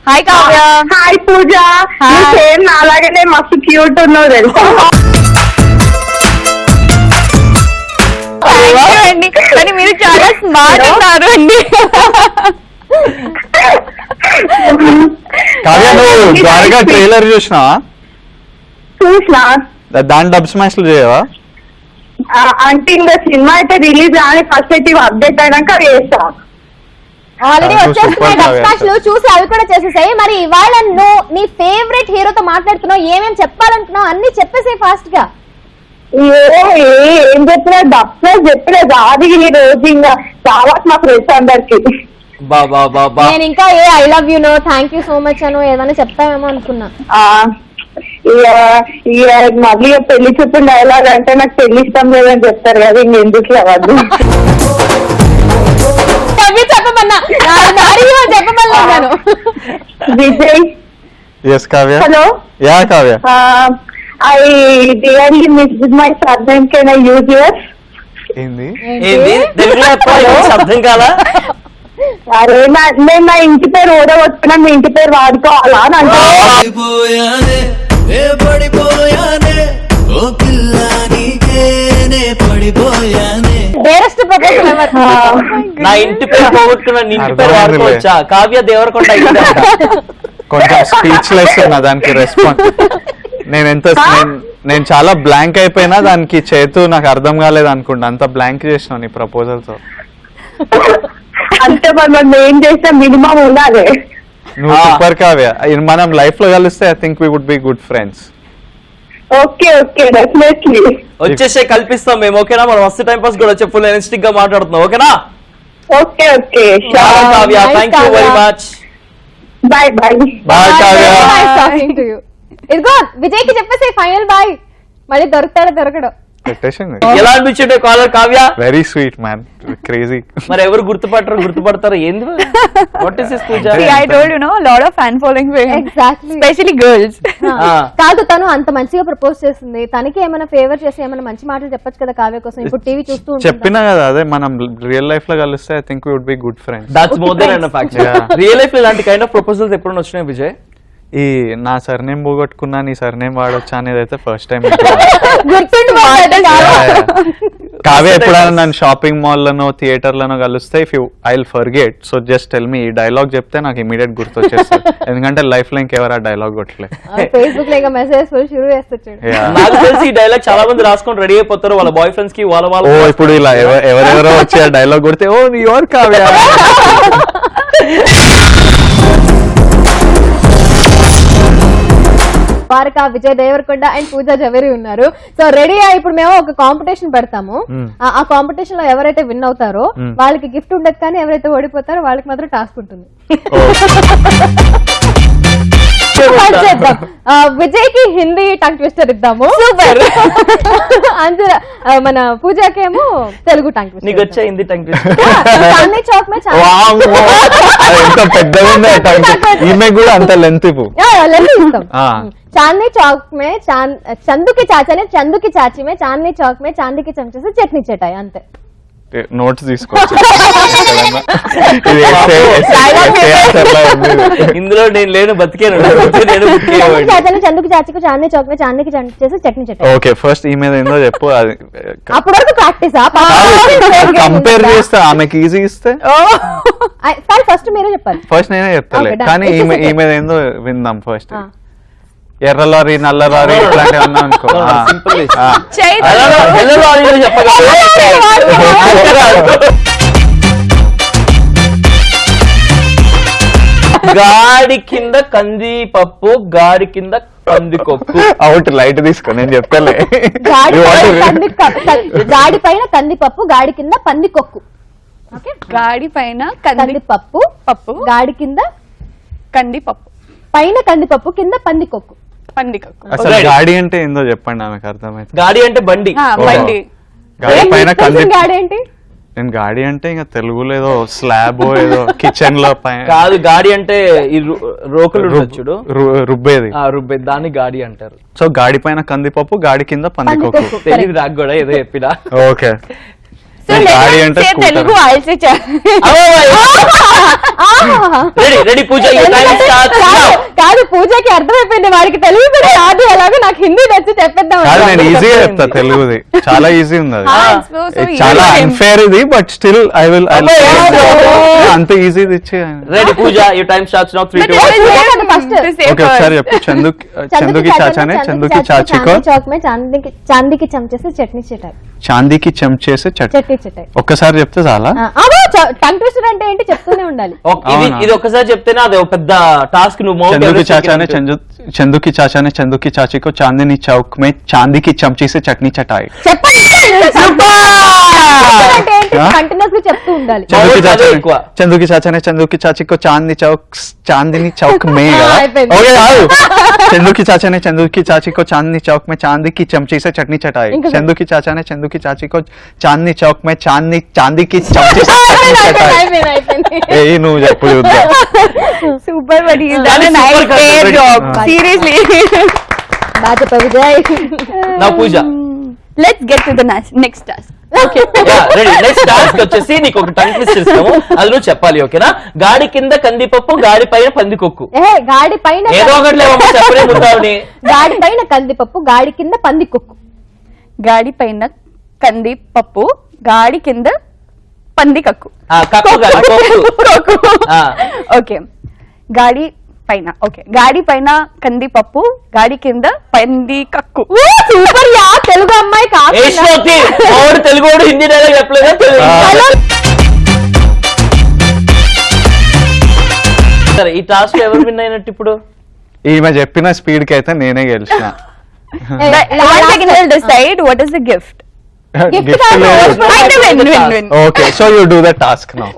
హాయ్ కావ్య. హాయ్ పూజ. సేమ్ అలాగనే మస్తు క్యూట్ ఉన్నావు తెలుసా. అండి కానీ మీరు చాలా స్మార్ట్ ఉన్నారు అండి. కావ్య నువ్వు ద్వారకా ట్రైలర్ చూసినావా? చూసినా. దాని డబ్ స్మాష్ లో చేయవా? అంటే ఇంకా సినిమా అయితే రిలీజ్ కానీ ఫస్ట్ అయితే అప్డేట్ అయినాక వేస్తా. ఆల్రెడీ నువ్వు వచ్చేస్తున్నాయి super డబ్స్మాష్ లు, చూసి అవి కూడా చేసేసాయి. మరి ఇవాళ నువ్వు నీ ఫేవరెట్ హీరోతో మాట్లాడుతున్నావు, ఏమేమి చెప్పాలనుకున్నావు అన్ని చెప్పేసాయి ఫాస్ట్ గా. ఏం చెప్పినా డబ్బు చెప్పలేదు. అది ఈ రోజు ఇంకా చాలా మా ఫ్రెండ్స్ అందరికి. నేను ఇంకా I love you know, thank you so much అనో ఏదైనా చెప్తావేమో అనుకున్నా. మళ్ళీ పెళ్లి చూపులు డైలాగ్ అంటే నాకు పెళ్లి ఇష్టం లేదని చెప్తారు కదా, ఇంకెందుకు అవ్వద్దు. చెప్పమన్నా చెప్పమన్నాను. Vijay. Yes Kavya. Hello. Yeah Kavya. I really missed my surname. Can I use yours? ఏంది అర్థం కాలా? అరే నేను నా ఇంటి పేరు ఓడగొట్టుకున్నా, మీ ఇంటి పేరు వాడుకోవాలా అని అంటే. నా ఇంటి పేరు పోగొట్టుకున్నా, నీ ఇంటి పేరు వాడుకోవచ్చా? కావ్య దేవరకొండ కొంచెం స్పీచ్లెస్ ఉన్నా దానికి రెస్పాన్స్. నేను చాలా బ్లాంక్ అయిపోయినా దానికి చేతు నాకు అర్థం కాలేదు అనుకుంటా, అంత బ్లాంక్ చేసిన నీ ప్రపోజల్ తో. అంటే మనం ఏం చేసినా మినిమం ఉండాలి. నువ్వు సూపర్ కావ్య. మనం లైఫ్ లో కలిస్తే I think we would be good friends. Okay okay definitely. వచ్చేసే కల్పిస్తాం మేము. ఓకేనా? మనం మస్తు టైం పాస్ కూడా చెప్పు, ఎనర్జెటిక్ గా మాట్లాడుతున్నాం. ఓకేనా? Okay okay Kavya, thank you very much. Bye bye. Bye Kavya. ఇదిగో విజయ్ కి చెప్పేసి ఫైనల్ బాయ్. మళ్ళీ దొరకడో పెట్టేసింది. ఎలా అనిపించింది caller Kavya? Very sweet man, crazy. మరి ఎవరు గుర్తుపడతారు ఏంది? What is this Pooja? See, I told you, no, a lot of fan following for him. Exactly. Especially girls. కాదు, తను అంత మంచిగా ప్రపోజ్ చేస్తుంది, తనకి ఏమైనా ఫేవర్ చేసి ఏమైనా మంచి మాటలు చెప్పొచ్చు కదా కావ్య కోసం. ఇప్పుడు టీవీ చూస్తూ చెప్పినా కదా, అదే మనం రియల్ లైఫ్ లో కలిస్తే I think we would be good friends. That's more than enough actually. Real life లో ఇలాంటి కైండ్ ఆఫ్ ప్రపోజల్స్ ఎప్పుడైనా వచ్చినాయి విజయ్? ఈ నా సర్నేమ్ పోగొట్టుకున్నా నీ సర్నేమ్ వాడొచ్చా అనేది అయితే ఫస్ట్ టైం. కావ్య ఎప్పుడైనా నన్ను షాపింగ్ మాల్ లోనో థియేటర్ లోనో కలిస్తే if you I will forget, so just tell me. ఈ డైలాగ్ చెప్తే నాకు ఇమీడియట్ గుర్తొచ్చేస్తుంది, ఎందుకంటే లైఫ్ లో ఇంకెవరు ఆ డైలాగ్ కొట్టలేదు. ఫేస్బుక్ లో మెసేజ్ షురూ చేస్తాడు. నాకు తెలిసి ఈ డైలాగ్ చాలా మంది రాసుకొని రెడీ అయిపోతారు వాళ్ళ బాయ్ ఫ్రెండ్స్ కి. వాళ్ళ ఓ ఇప్పుడు ఇలా ఎవరెవరో వచ్చి ఆ డైలాగ్ కొడితే ఓ నీ ఎవరు కావ్య. ద్వారక, విజయ్ దేవరకొండ అండ్ పూజా జవేరి ఉన్నారు. సో రెడీ ఇప్పుడు మేము ఒక కాంపిటీషన్ పెడతాము. ఆ కాంపిటీషన్ లో ఎవరైతే విన్ అవుతారో వాళ్ళకి గిఫ్ట్ ఉండదు, కానీ ఎవరైతే ఓడిపోతారో వాళ్ళకి మాత్రం టాస్క్ ఉంటుంది. చేద్దాం. విజయ్ కి హిందీ టంగ్ ట్విస్టర్ ఇద్దాము. సూపర్. అందులో మన పూజాకేమో తెలుగు టంగ్ ట్విస్టర్. నీకు వచ్చే హిందీ టంగ్ ట్విస్టర్? చాందనీ చౌక్ మే ఎంత పెద్దగా ఉంది ఈమె కూడా అంత లెంత్ ఇవ్వు. चांदनी चौक में चंदू की चाचा ने चंदू की चाची में चांदनी चौक में चांदी की चमचे से चटनी चटाई. अंते నోట్స్ తీసుకోవచ్చు ఇది essay లా ఉంది ఇది. ఇందులో నేను లేను బతికేను నేను బతికేవాడిని. చాచాని చందుకు చాచికు చాందీ చౌక్ మీద చాందీకి చేసి చట్నీ చట్నీ. ఓకే ఫస్ట్ ఈ మీద ఏందో చెప్పు అది అప్పటి వరకు ప్రాక్టీస్ కంపేర్ చేస్తే ఆమెకి ఈజీ ఇస్తే ఫస్ట్ మీరే చెప్పాలి. ఫస్ట్ నేనే చెప్తాలే Okay, done. కానీ It's ఈ మీద ఏందో విందాం ఫస్ట్ ఆ. ఎర్ర లారీ నల్ల లారీ ఇట్లాంటివి అన్నా అనుకో సింపుల్ చైతన్య గాడి కింద కందిపప్పు గాడి కింద కందికొక్కు. అవుట్ లైట్ తీసుకో నేను చెప్పలే గాడి పైన కందిపప్పు గాడి కింద పందికొక్కు. ఓకే గాడి పైన కందిపప్పు పప్పు గాడి కింద కందిపప్పు పైన కందిపప్పు కింద పందికొక్కు. పందికొక్కు. అసలు గాడి అంటే ఏందో చెప్పండి ఆమెకు అర్థమైతే గాడి అంటే బండి. బండి. గాడి పైన కంది గాడి ఏంటి? నేను గాడి అంటే ఇంకా తెలుగులో ఏదో స్లాబ్ ఏదో కిచెన్ లో పైన కాదు గాడి అంటే ఈ రోకలు ఉంటుంది చూడు రుబ్బేది రుబ్బేది దాన్ని గాడి అంటారు. సో గాడి పైన కందిపప్పు గాడి కింద పందికొక్కు. పందికొక్కు. తెలియదు నాకు కూడా ఏదో చెప్పినా. ఓకే So గాడి let అంటే us say scooter. Telugu, I'll say ready ready Pooja కాదు పూజకి అర్థమైపోయింది వాడికి తెలుగు కూడా రాదు ఎలాగో నాకు హిందీ వచ్చి చెప్పేద్దాం. కాదు నేను ఈజీగా చెప్తా తెలుగుది చాలా ఈజీ ఉంది అది so చాలా easy. అన్ఫేర్ ఇది బట్ స్టిల్ ఐ విల్ అంత ఈజీ ఇచ్చి ready Pooja you time starts now 3 But 2 it 1. was Okay, first. to say okay ఒకసారి first. చెప్పు చందుకి చాచానే చందుకి చాచికో చౌక్ మే చాందీకి చమచేసి చట్నీ చటాయి చాందీకి చెంచేసి చట్నీ చటాయి. ఒక్కసారి చెప్తే చాలా టంగ్ ట్విస్టర్ అంటే ఏంటి చెప్తూనే ఉండాలి. ఇది ఒక్కసారి చెప్తేనే అది ఒక పెద్ద టాస్క్. నువ్వు చందుకి చాచానే చందుకి చాచానే చందుకి చాచికో చాందిని చౌక్ మే చాందీకి చంచేసి చట్నీ చటాయి కంటిన్యూస్ గా చెప్తూ ఉండాలి. చందుకి చాచానే చందుకి చాచికో చాందిని చౌక్ మే అయిపోయింది. ఓకే కాదు చందుకి చాచానే చందుకి చాచికో చాందిని చౌక్ మే చాందీకి చంచేసి చట్నీ చటాయి ఇంకా చందుకి చాచానే చందుకి చాచికో చాందిని చౌక్ మే చాందీకి చంచేసి చట్నీ చటాయి. అయిపోయింది. ఏ నువ్వు చెప్పు చూద్దాం. Super, but he's done That a is nice super fair content. job. Seriously. బాగా చెప్పావు విజయ్. నా పూజ Let's get to the next task. Ready next task వచ్చేసి నీకు ఒక టంగ్ ట్విస్ట్ ఇస్తాము అది నువ్వు చెప్పాలి. ఓకేనా? గాడి కింద కందిపప్పు గాడి పైన పందికొక్కు. గాడి పైన ఏదో ఒకటి చెప్పలే ముద్దావుని. గాడి పైన కందిపప్పు గాడి కింద పందికొక్కు. గాడి పైన కందిపప్పు గాడి కింద పందికక్కు. కక్కు కాదు, కొక్కు. ఓకే గాడి పైన గాడి పైన కందిపప్పు గాడి కింద పందికక్కు. సూపర్ యా తెలుగు అమ్మాయి యశ్వతి ఓడు తెలుగోడు హిందీ డైలాగ్ చెప్పలేదా? సరే ఈ టాస్క్ ఎవరు విన్ అయినట్టు ఇప్పుడు? ఈమె చెప్పిన స్పీడ్ కి అయితే నేనే గెలిచిన. One second, we'll decide what is the gift. Gift లేదు. Win. Okay so you do the task now.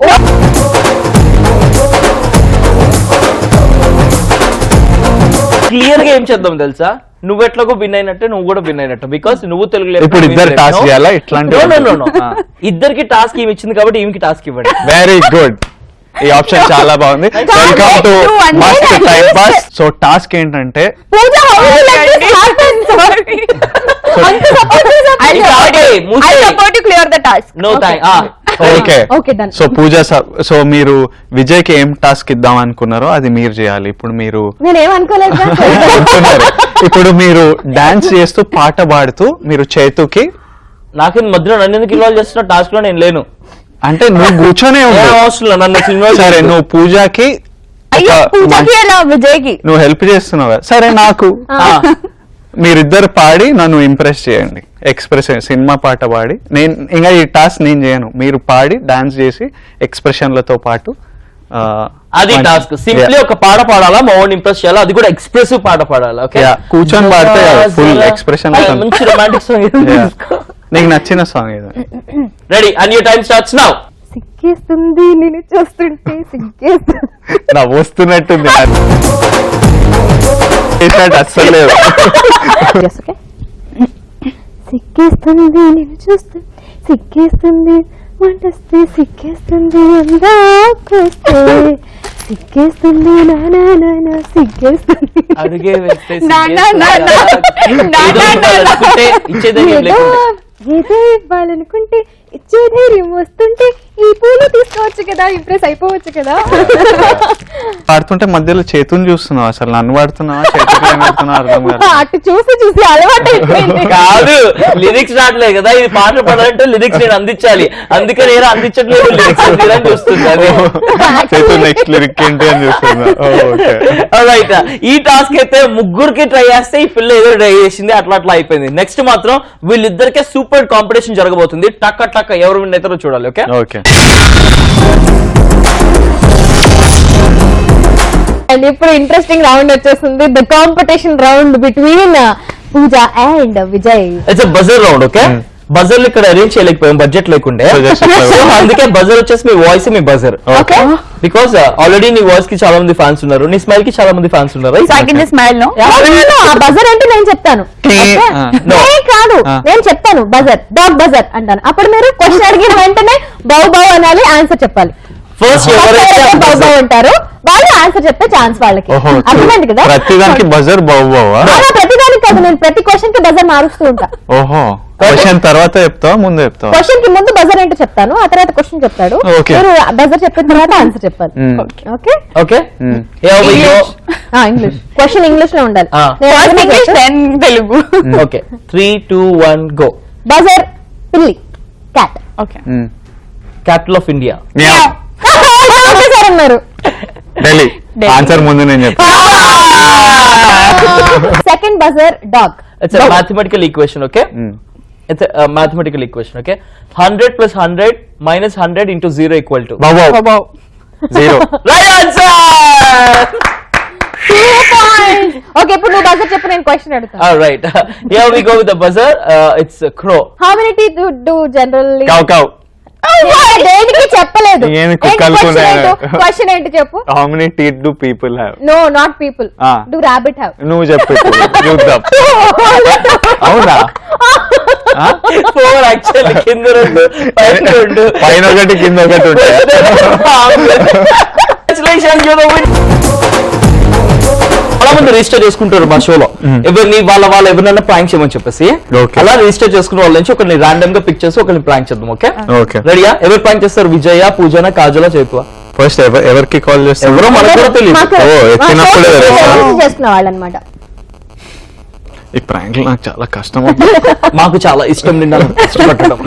Clear గా ఏం చేద్దాం తెలుసా? నువ్వు ఎట్లాగో విన్ అయినట్టే నువ్వు కూడా విన్ అయినట్టు. బికాస్ నువ్వు తెలుగులో ఇప్పుడు ఇద్దరు టాస్క్ చేయాలా ఇట్లాంటి? ఇద్దరికి టాస్క్ ఏమి ఇచ్చింది కాబట్టి ఈమెకి టాస్క్ ఇవ్వండి. Very good. ఈ ఆప్షన్ చాలా బాగుంది. వెల్కమ్ టు మస్ట్ టైం పాస్. సో టాస్క్ ఏంటంటే I'll support you clear the task. No thank. Okay so Pooja so మీరు విజయ్ కి ఏం టాస్క్ ఇద్దాం అనుకున్నారో అది మీరు చేయాలి. ఇప్పుడు మీరు నేనేమనుకోలేదు. అనుకున్నారు. ఇప్పుడు మీరు డాన్స్ చేస్తూ పాట పాడుతూ మీరు చేతుకి నాకు మధ్యలో నన్ను ఎందుకు ఇన్వాల్వ్ చేస్తున్న టాస్క్ లో నేను లేను. అంటే నువ్వు కూర్చొనే అవసరం నన్ను ఇన్వాల్వ్. సరే నువ్వు పూజకి అయ్యో పూజకి అలా విజయ్కి నువ్వు హెల్ప్ చేస్తున్నావు కదా. సరే నాకు మీరిద్దరు పాడి నన్ను ఇంప్రెస్ చేయండి. ఎక్స్ప్రెషన్ సినిమా పాట పాడి నేను ఇంకా ఈ టాస్క్ నేను చేయను. మీరు పాడి డాన్స్ చేసి ఎక్స్ప్రెషన్లతో పాటు అది టాస్క్. సింప్లీ ఒక పాట పాడాలా, మా ఓన్ ఇంప్రెస్ చేయాలా, అది కూడా ఎక్స్ప్రెసివ్ పాట పాడాలా. ఓకే కూర్చొని పాడితే ఫుల్ ఎక్స్ప్రెషన్. మంచి రొమాంటిక్ సాంగ్. నీకు నచ్చిన సాంగ్ ఇది. Ready and your time starts now. సిక్కేస్తుంది నేను చూస్తుంటే సిక్కేస్తుంది. నా వస్తున్నట్టుంది అస్సలు లేదు. సిక్కేస్తుంది నేను చూస్తే సిక్కేస్తుంది వంటస్తే సిక్కేస్తుంది అందాకొస్తే సిక్కేస్తుంది నానా సిక్కేస్తుంది అడుగే వేస్తే నా ఇచ్చేదే ఏదో ఇవ్వాలనుకుంటే వచ్చే ధైర్యం వస్తుంటే ఈ పూలు తీసుకోవచ్చు కదా, ఇంప్రెస్ అయిపోవచ్చు కదా. పాడుతుంటే మధ్యలో చేతుని చూస్తున్నావు, అసలు నన్ను వాడుతున్నావా చేతులు ఏం వాడుతున్నావా అర్థం కాదు. అటు చూసి అలవాటు అయిపోయింది. కాదు, లిరిక్స్ రావట్లేదు కదా, ఇది పాటలు పాడాలంటే లిరిక్స్ నేను అందించాలి, అందుకే నేను అందించట్లేదు, లిరిక్స్ అందించాలని చూస్తుంది అది. చేతులు నెక్స్ట్ లిరిక్ ఏంటి అని చూస్తున్నా. రైట్, ఈ టాస్క్ అయితే ముగ్గురికి ట్రై చేస్తే ఈ పిల్ల ఏదో ట్రై చేసింది, అట్లా అయిపోయింది. నెక్స్ట్ మాత్రం వీళ్ళిద్దరికే సూపర్ కాంపిటీషన్ జరగబోతుంది. టక్క టక్క ఎవరు విన్ అవుతారో చూడాలి. Okay okay. అండ్ ఇప్పుడు ఇంట్రెస్టింగ్ రౌండ్ వచ్చేస్తుంది, the competition round between Pooja and Vijay. It's buzzer round. Okay, buzzer ఇక్కడ అరేంజ్ చేయలేకపోయాం బడ్జెట్ లేకుండే, సో అందుకే బజర్ వచ్చేసి మీ వాయిస్ మీ బజర్. ఓకే, బికాస్ ఆల్రెడీ నీ వాయిస్ కి చాలా మంది ఫ్యాన్స్ ఉన్నారు, నీ స్మైల్ కి చాలా మంది ఫ్యాన్స్ ఉన్నారు. స్మైల్ నో ఆ బజర్ అంటే నేను చెప్తాను. కాదు, నేను చెప్తాను బజర్, డాగ్ బజర్ అంటాను. అప్పుడు మీరు క్వశ్చన్ అడిగిన వెంటనే బౌ బౌ అనాలి, ఆన్సర్ చెప్పాలి. ఫస్ట్ బౌ బౌ అంటారు, వాళ్ళు ఆన్సర్ చెప్పే ఛాన్స్ వాళ్ళకి. అర్థమైంది కదా? ప్రతిదానికి బజర్ బావా? ప్రతిదానికి కాదు, నేను ప్రతి క్వశ్చన్ కి బజర్ మారుస్తూ ఉంటా. ఓహో, క్వశ్చన్ తర్వాత చెప్తావా ముందు చెప్తావా? క్వశ్చన్ కి ముందు బజర్ ఏంటో చెప్తాను, ఆ తర్వాత క్వశ్చన్ చెప్తాడు, మీరు బజర్ చెప్పిన తర్వాత ఆన్సర్ చెప్పాలి. Okay okay, English question English లో ఉండాలి. తెలుగు. Okay, 3, 2, 1 go. బజర్ పిల్లి, cat. Okay, capital of India. అన్నారు. ఢిల్లీ. ఆన్సర్ ముందు నేను చెప్తాను. Second buzzer dog. It's a mathematical equation, okay? It's a mathematical equation, okay? 100 plus 100 minus 100 into 0 equal to? Baba. 0. Right answer! 2 points. Okay, ఇప్పుడు నువ్వు buzzer చెప్పు, నేను question అడుగుతాను. All right. Here we go with the buzzer. It's a crow. How many teeth do generally? Cow. దేనికి చెప్పలేదు. Question ఏంటి చెప్పు. How many teeth do people have? No, not people. Do rabbit have? నువ్వు చెప్పు. అవునా? 4 actually. కింద 2, పైన ఒకటి కింద ఒకటి ఉంటాయి. Congratulations, you're the winner. చాలా మంది రిజిస్టర్ చేసుకుంటారు మా షోలో, ఎవరిని వాళ్ళ ఎవరినైనా ప్రాంక్ చేయమని చెప్పేసి. అలా రిజిస్టర్ చేసుకున్న వాళ్ళ నుంచి ఒకరిని ర్యాండమ్ గా పిక్ చేసి ఒకరిని ప్రాంక్ చేద్దాం. ఓకే, రెడీయా? ఎవరు ప్రాంక్ చేస్తారు? విజయ, పూజన, కాజల, చైతువ? ఫస్ట్ ఎవరికి కాల్ చేస్తారు? ఎవరో మనకు కూడా తెలియదు. చేస్తున్న వాళ్ళు అనమాట. ఈ ప్రాంక్ నాకు చాలా కష్టం. మాకు చాలా ఇష్టం నిన్న ఇష్టపడడం.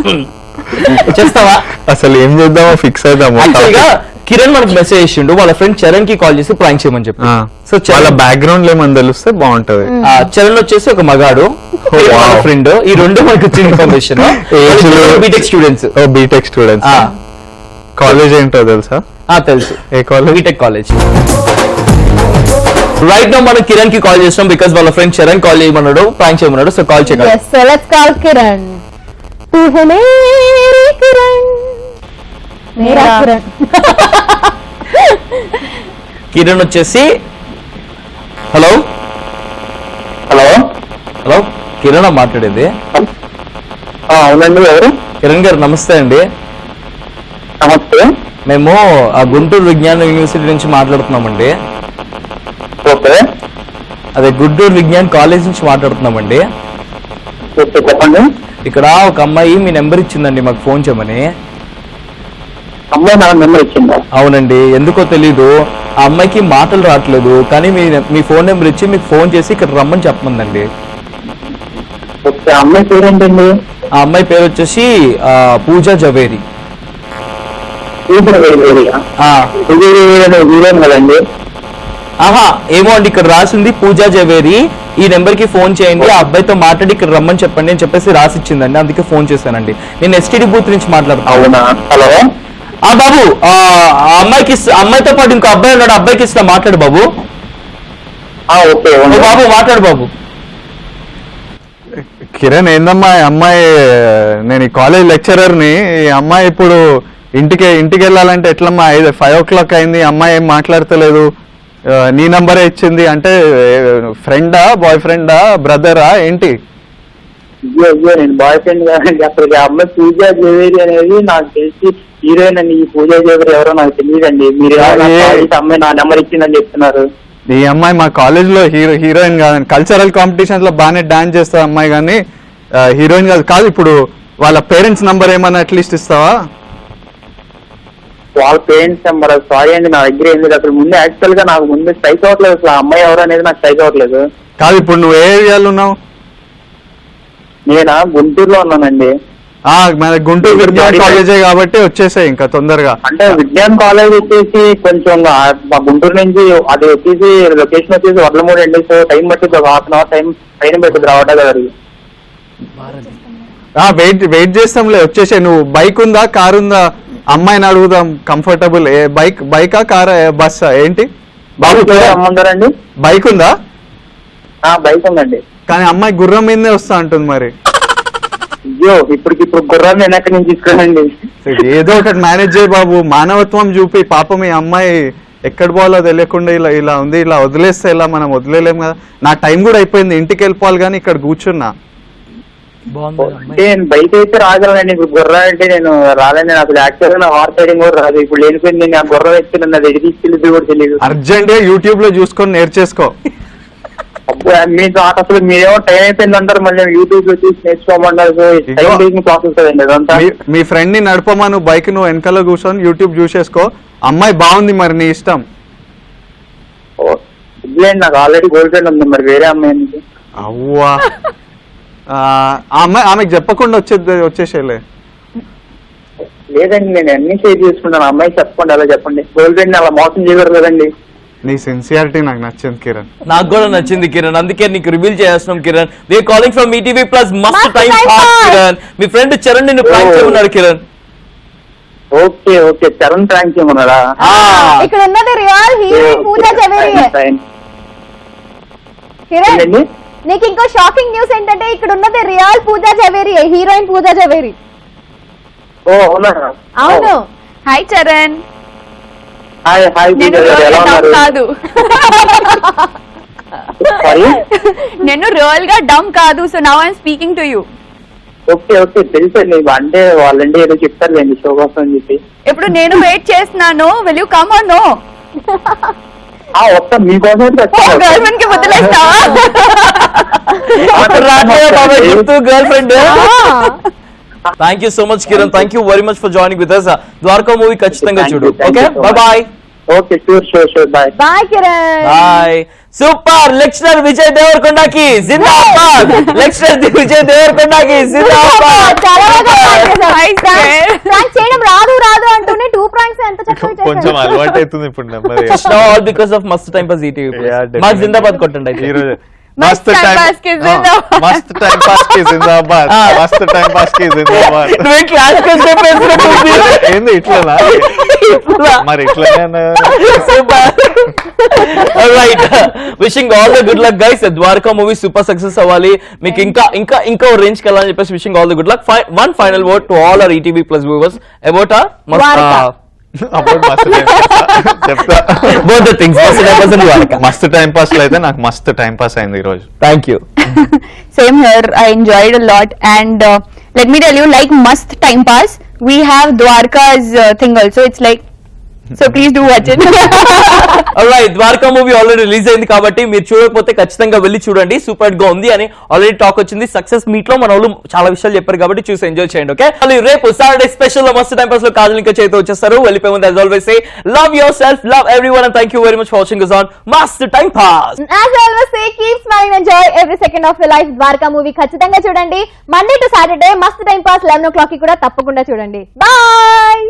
చేస్తావా? అసలు ఏం చేద్దామో ఫిక్స్ అవుదాము. యాక్చువల్గా కిరణ్ మనకు మెసేజ్ చేసిండు, వాళ్ళ ఫ్రెండ్ చరణ్ కి కాల్ చేసి ప్రాంక్ చేయమని చెప్పి. సో వాళ్ళ బ్యాక్గ్రౌండ్ లో ఏమని తెలిస్తే బాగుంటది. చరణ్ వచ్చేసి ఒక మగాడు, ఫ్రెండ్. ఈ రెండు మనకు వచ్చిన information. BTech students. BTech students. College ఏంటో తెలుసా? తెలుసు. ఏ college? BTech college. Right now మనం కిరణ్ కి కాల్ చేస్తాం, బికాస్ వాళ్ళ ఫ్రెండ్ చరణ్ కాల్ చేయమన్నాడు, ప్రాంక్ చేయమన్నాడు. సో కాల్ చేయాలి. Yes, so let's call Kiran. तू है मेरी किरण, मेरा किरण. కిరణ్ వచ్చేసి హలో కిరణ్ మాట్లాడేది. అవునండి, ఎవరు? కిరణ్ గారు నమస్తే అండి. నమస్తే. మేము ఆ గుంటూరు విజ్ఞాన యూనివర్సిటీ నుంచి మాట్లాడుతున్నామండి. ఓకే. అదే గుంటూరు విజ్ఞాన్ కాలేజ్ నుంచి మాట్లాడుతున్నామండి. చెప్పండి. ఇక్కడ ఒక అమ్మాయి మీ నెంబర్ ఇచ్చిందండి మాకు ఫోన్ చేయమని. అమ్మాయి నా నెంబర్ ఇచ్చిందా? అవునండి, ఎందుకో తెలీదు, ఆ అమ్మాయికి మాటలు రావట్లేదు, కానీ మీ ఫోన్ నెంబర్ ఇచ్చి మీకు ఫోన్ చేసి ఇక్కడ రమ్మని చెప్పమందండి. ఓకే, అమ్మాయి పేరేంటండి? ఆ అమ్మాయి పేరు వచ్చేసి పూజ జవేరి. కదండి? ఆహా, ఏమో అండి, ఇక్కడ రాసింది పూజా జవేరి, ఈ నెంబర్ కి ఫోన్ చేయండి, ఆ అబ్బాయితో మాట్లాడి ఇక్కడ రమ్మని చెప్పండి అని చెప్పేసి రాసిచ్చిందండి, అందుకే ఫోన్ చేశానండి. నేను ఎస్టీడీ బూత్ నుంచి మాట్లాడుతాను. అవునా? హలో బాబు, అమ్మాయితో పాటు ఇంకో అబ్బాయి ఉన్నాడు, అబ్బాయికి ఇస్తా, మాట్లాడు బాబు. ఓకే బాబు మాట్లాడు బాబు. కిరణ్, ఏందమ్మా అమ్మాయి? నేను ఈ కాలేజ్ లెక్చరర్ని. ఈ అమ్మాయి ఇప్పుడు ఇంటికి వెళ్ళాలంటే ఎట్లమ్మా? 5 o'clock అయింది, అమ్మాయి ఏం మాట్లాడతలేదు, నీ నంబరే ఇచ్చింది. అంటే ఫ్రెండా, బాయ్ ఫ్రెండా, బ్రదరా ఏంటి? నేను బాయ్ ఫ్రెండ్ కాదండి. అసలు అమ్మాయి పూజా జవేరి అనేది నాకు తెలిసి హీరోయిన్ అండి. ఈ పూజా జవేరి ఎవరో నాకు తెలియదండి. మీరు అమ్మాయి నా నెంబర్ ఇచ్చిందని చెప్తున్నారు. ఈ అమ్మాయి మా కాలేజ్ లో హీరోయిన్ కాదండి. కల్చరల్ కాంపిటీషన్స్ లో బాగానే డాన్స్ చేస్తుంది అమ్మాయి, కానీ హీరోయిన్ కాదు. ఇప్పుడు వాళ్ళ పేరెంట్స్ నంబర్ ఏమన్నా అట్లీస్ట్ ఇస్తావా? వాళ్ళ పేరెంట్స్ నెంబర్ సారీ అండి, నా దగ్గర ఏం లేదు. అసలు ముందు యాక్చువల్ గా నాకు ముందు స్ట్రైక్ అవ్వట్లేదు, అసలు ఆ అమ్మాయి ఎవరు అనేది నాకు స్ట్రైక్ అవ్వట్లేదు. కాదు, ఇప్పుడు నువ్వు ఏ ఏరియాలో ఉన్నావు? నేనా గుంటూరులో ఉన్నానండి. మన గుంటూరు విజ్ఞాన్ కాలేజే కాబట్టి వచ్చేసాయి ఇంకా తొందరగా. అంటే విజ్ఞాన్ కాలేజ్ వచ్చేసి కొంచెం మా గుంటూరు నుంచి అది వచ్చేసి లొకేషన్ వచ్చేసి వడ్లమూడి అండి. సో టైం పట్టింది, ఒక 1/2 అవర్ టైం పెట్టింది రావడం కదా. వెయిట్ చేస్తాంలే, వచ్చేసే. నువ్వు బైక్ ఉందా, కార్ ఉందా? అమ్మాయిని అడుగుదాం. కంఫర్టబుల్ ఏ బైకా కారా బస్సా ఏంటి? బాబు రమ్మంటారండి. బైక్ ఉందా? బైక్ ఉందండి. కానీ అమ్మాయి గుర్రం మీదే వస్తా అంటుంది మరి. అయ్యో, ఇప్పుడు గుర్రాన్ని నేను ఎక్కడి నుంచి తీసుకురండి. ఏదో ఒకటి మేనేజ్ చేయి బాబు, మానవత్వం చూపి. పాపం ఈ అమ్మాయి ఎక్కడ పోవాలో తెలియకుండా ఇలా ఉంది. ఇలా వదిలేస్తే ఇలా మనం వదిలేలేం కదా. నా టైం కూడా అయిపోయింది, ఇంటికి వెళ్ళిపోవాలి, కానీ ఇక్కడ కూర్చున్నా. నేను బైక్ అయితే రాగలనండి, ఇప్పుడు గుర్రం అంటే నేను రాలేను. నాకు యాక్చువల్ గా నా హార్స్ రైడింగ్ కూడా రాదు. ఇప్పుడు లేనిపోయింది, నేను ఆ గుర్రం ఎత్తుకుని నా దగ్గర తీసుకెళ్ళి కూడా తెలియదు. అర్జెంట్ గా యూట్యూబ్ లో చూసుకొని నేర్చేసుకో. మీకు అసలు మీరేమో టైం అయిపోయింది అంటారు, మళ్ళీ యూట్యూబ్ లో చూసి నేర్చుకోమన్నారు. ప్రాసెస్ కదండి అదంతా. మీ ఫ్రెండ్ ని నడపమను బైక్, నువ్వు వెనకాల కూర్చొని యూట్యూబ్ చూసేసుకో. అమ్మాయి బాగుంది, మరి నీ ఇష్టం. ఇదిలేండి, నాకు ఆల్రెడీ గర్ల్ ఫ్రెండ్ ఉంది, మరి వేరే అమ్మాయి. అవ్వా, అమ్మాయి ఆమెకు చెప్పకుండా వచ్చేసేలే. లేదండి, నేను అన్ని షేర్ చేసుకుంటాను. అమ్మాయికి చెప్పండి, అలా చెప్పండి. గర్ల్ ఫ్రెండ్ అలా మోసం చేయకూడదు కదండి. నీ సిన్సియారిటీ నాకు నచ్చింది కిరణ్. నాకు కూడా నచ్చింది కిరణ్, అందుకే నీకు రివీల్ చేస్తున్నాం Kiran. We calling from ETV plus మస్త్ టైం పాస్ కిరణ్. మీ ఫ్రెండ్ చరణ్ నిన్ను ప్రాంక్ చేయమన్నాడు Kiran. Okay okay, Charan prank చేయమన్నాడా? ఇక్కడ ఉన్నది రియల్ హీరోయిన్ పూజా జవేరి. కిరణ్, నీకు ఇంకో షాకింగ్ న్యూస్ ఏంటంటే ఇక్కడ ఉన్నది రియల్ పూజా జవేరి, హీరోయిన్ పూజా జవేరి. ఓ అవునా? అవును. హాయ్ చరణ్. హాయ్ హాయ్, ఎలా ఉన్నారు? కాదు, నేను రియల్ గా డమ్ కాదు. So now I'm speaking to you. Okay okay, తెలుసండి. అంటే వాళ్ళంటే ఏదో చెప్తారులేండి షో కోసం అని చెప్పి. ఇప్పుడు నేను వెయిట్ చేస్తున్నాను. Will you come or no? వస్తాం, మీకోసం గర్ల్ ఫ్రెండ్ కి వదిలేస్తావా? Girlfriend. Thank you so much Kiran, thank you very much for joining with us. Dwaraka movie ఖచ్చితంగా చూడు. Okay, bye bye. Okay, sure bye. Bye Kiran. Bye. Super. Lecturer Vijay దేవరకొండకి జిందాబాద్. Lecturer Vijay దేవరకొండకి జిందాబాద్. ప్రాంక్ చేయడం రాదు అంటూనే 2 ప్రాంక్స్ ఎంత చక్కగా కొంచెం అలవాటు అవుతుంది ఇప్పుడు. ఆల్ బికాస్ ఆఫ్ మస్త్ టైం పాస్ ఈటీవీ. మా జిందాబాద్ కొట్టండి ఈ రోజు. మస్త్ టైం పాస్ కి జిందాబాద్. మస్త్ టైం పాస్ కి జిందాబాద్. మస్త్ టైం పాస్ కి జిందాబాద్. నువ్వు క్లాస్ ఏంది ఇట్లా? మరి ఇట్లా right. Wishing all the good luck guys. Dwaraka movie super success అవ్వాలి, మీకు ఇంకా రేంజ్ కి వెళ్ళాలని చెప్పేసి wishing all the good luck. One final word to all our ETV plus viewers about మస్త్ టైం పాస్ లో అయితే నాకు మస్త్ టైం పాస్ అయింది ఈ రోజు. Thank you. Same here. I enjoyed a lot, and let me tell you, like must time pass, we have Dwarka's thing also. It's like, so please do watch it. Alright, Dwaraka movie already release అయింది కాబట్టి మీరు చూడకపోతే ఖచ్చితంగా వెళ్ళి చూడండి. Super గా ఉంది అని ఆల్రెడీ టాక్ వచ్చింది. సక్సెస్ మీట్ లో మన వాళ్ళు చాలా విషయాలు చెప్పారు కాబట్టి చూసి ఎంజాయ్ చేయండి. ఓకే, రేపు సాటర్డే స్పెషల్ లో మస్త్ టైం పాస్ లో కాజల్ ఇంకా చేతో వచ్చేస్తారు. వెళ్ళిపోయి ముందు as always say love yourself, love everyone, and thank you very much for watching us on మస్త్ time pass. As I always say, keep smiling, enjoy every second of your life. Dwaraka movie ఖచ్చితంగా చూడండి. Monday to Saturday మస్త్ time pass 11 o'clock కి కూడా తప్పకుండా చూడండి. Bye.